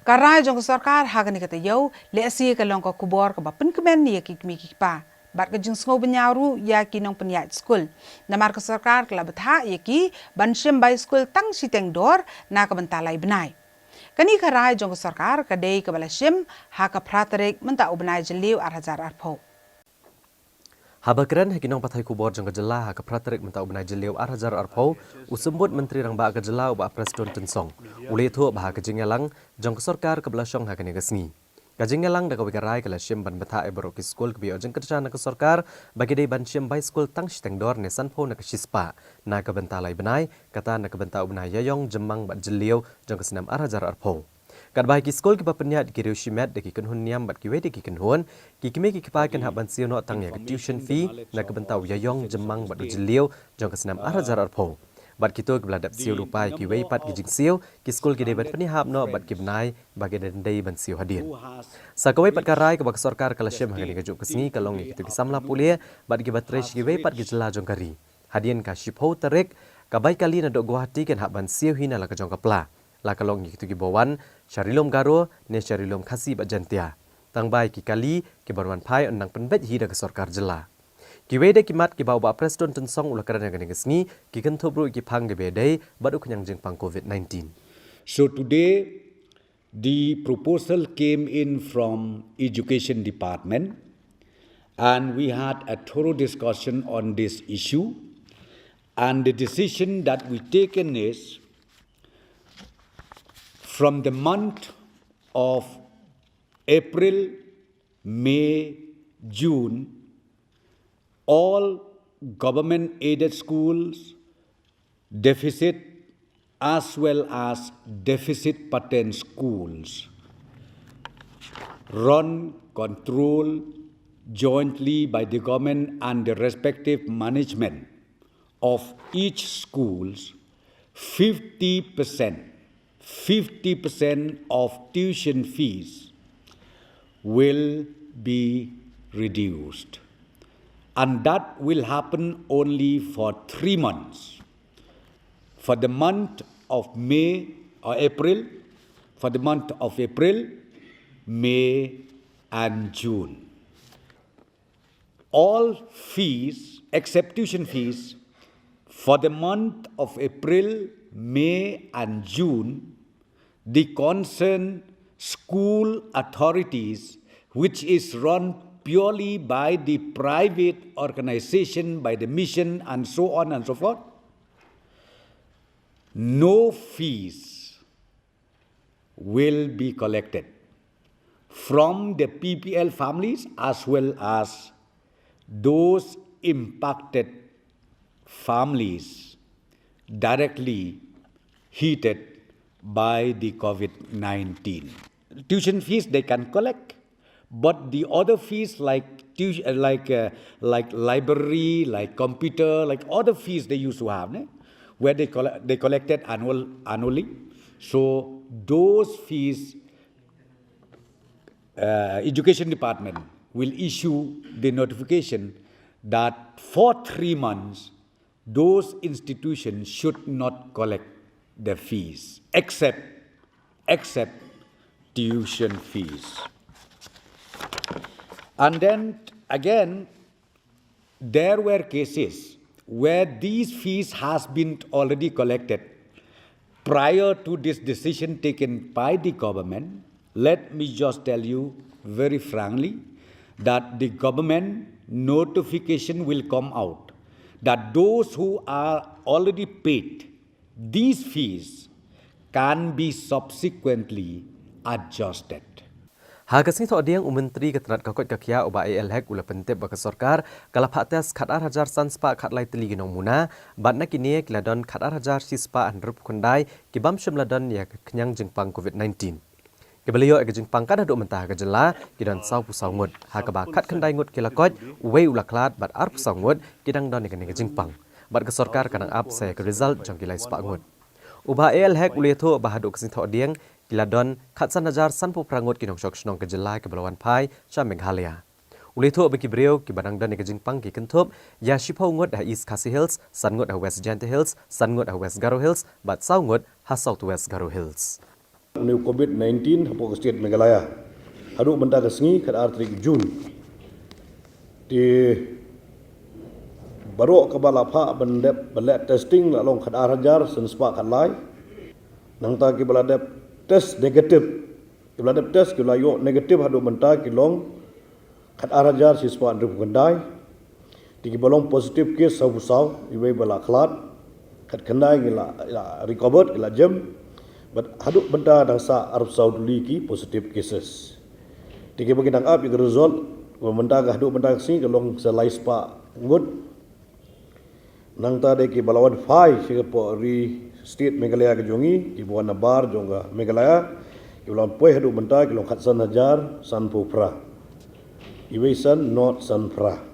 Karai jong sarkar hagani kata yau le asie ka long ko kubor ka bapun kemen ni ki mi ki pa bat ka jing sngo benyaru ya ki nong penyat school namar ka sarkar kala betha ya ki banshim by school tang siteng dor na ka bentalai benai kani karai jong sarkar ka dei ka balashim ha ka pratarek menta ubnai jeliu 8000 arpho Habakran hakinong patay kubor jang kajela ha kapratarik menta ubnai jeliu 8000 arpau usembut menteri rang ba kajela ba presiden tensong ule thu ba kajingelang jang sarkar kablasong hakani gasngi kajingelang da kawikarai kala shim ban betha e barok school kbi ojang kerja na sarkar bagi dei ban shim bai school tang siteng dor ne sanpho na kasispa na kabentalai benai kata na kabenta ubnai yayong jemang ba jeliu jang kasnam 8000 arpau Kat bahagia sekolah kita penyat di kiri usimat deki kenhun niam bat kiwe deki kenhun kikime kikipakan hak bansiu no tangnya ke tuition fee na kebentau yayong jemang bat jeliu jong kesenam 8000 arpho bat kita kebeladap siu rupai kiwe pat kijing siu ki sekolah kita bat penihap no bat kibnai bagi dendai bansiu hadir sakawai pat karai ke bak sarkar kalasyam hangani kejuk kesni kalong itu kisamla pulia bat kibat tresh kiwe pat gejela jong kari hadian ka shipho tarik kabai kali na dok Guwahati kan hak bansiu hina la kejong kapla la kalong itu kibawan Syarilom Garo ne Syarilom Khasi Bajantia tangbai ki kali ki barwan pai undang penbet hida ke sarkar jela ki wede kimat ki bawa presiden tensong ulah kerana gani gesngi ki kentobru ki phang ge bedai badu kenyang jeng pang COVID-19 So today the proposal came in from Education Department and we had a thorough discussion on this issue and the decision that we taken is from the month of April, May, June, all government-aided schools, deficit as well as deficit-pattern schools, run, control jointly by the government and the respective management of each schools, 50% of tuition fees will be reduced. And that will happen only for 3 months. For the month of May or April, for the month of April, May and June. All fees, except tuition fees, for the month of April, May and June, the concerned school authorities, which is run purely by the private organization, by the mission and so on and so forth, no fees will be collected from the PPL families as well as those impacted families directly heated by the COVID-19. Tuition fees they can collect, but the other fees like library, like computer, like other fees they used to have, where they collected annually. So those fees, Education Department will issue the notification that for 3 months those institutions should not collect the fees except tuition fees. And then again, there were cases where these fees has been already collected prior to this decision taken by the government. Let me just tell you very frankly that the government notification will come out that those who are already paid these fees can be subsequently adjusted. Hagasni to adiang menteri keterat kakot kakia oba ALHEC ula pentep baka sarkar kala phates khatar hajar sanspa khatlai teli ginong muna batna kini kiladon khatar hajar sispa andrup kundai kibam shemladon ya kenyang jengpang COVID-19 kebeliau ega jengpang kada do mentah kejela kidan sau pusau ngut hakaba khat kandai ngut kilakot wei ula klat bat ar pusau ngut kidang don ega jengpang bat ke sarkar kanang ap saya ke result jong kilai spa ngut uba ALHEC uletho bahadu kesin to adiang Kiladon khatsan hajar sanpo prangot kinong shok shnong kejela ke Belawan Pai cha Meghalaya. Ulitho beki breu ki banang dan ke jingpang ki kenthop ya shipho ngot ha East Khasi Hills, san ngot ha West Jante Hills, san ngot ha West Garo Hills, bat sau ngot ha South West Garo Hills. New COVID-19 hapo ke state Meghalaya. Hadu benda ke sengi kat artrik Jun. Di baru ke balapha balap testing la long kat arajar sen spa kat lai. Nang ta ki baladap test negatif. Ki baladap test ki layo negatif hadu benda ki long kat arajar si spa andru kendai. Di ki balong positif kes sabu-saw iwe bala klat kat kendai ila recovered ila jam. But haduk benda dang sa Arab Saudi ki positive cases. Tiki bagi dang up yang result benda haduk benda sini kalong selai spa ngut nang ta de ki balawan fai sing po ri state Meghalaya ke jongi ki buan nabar jonga Meghalaya ki balawan poi haduk benda ki long khatsan hajar san pupra. Iwe san not san pra.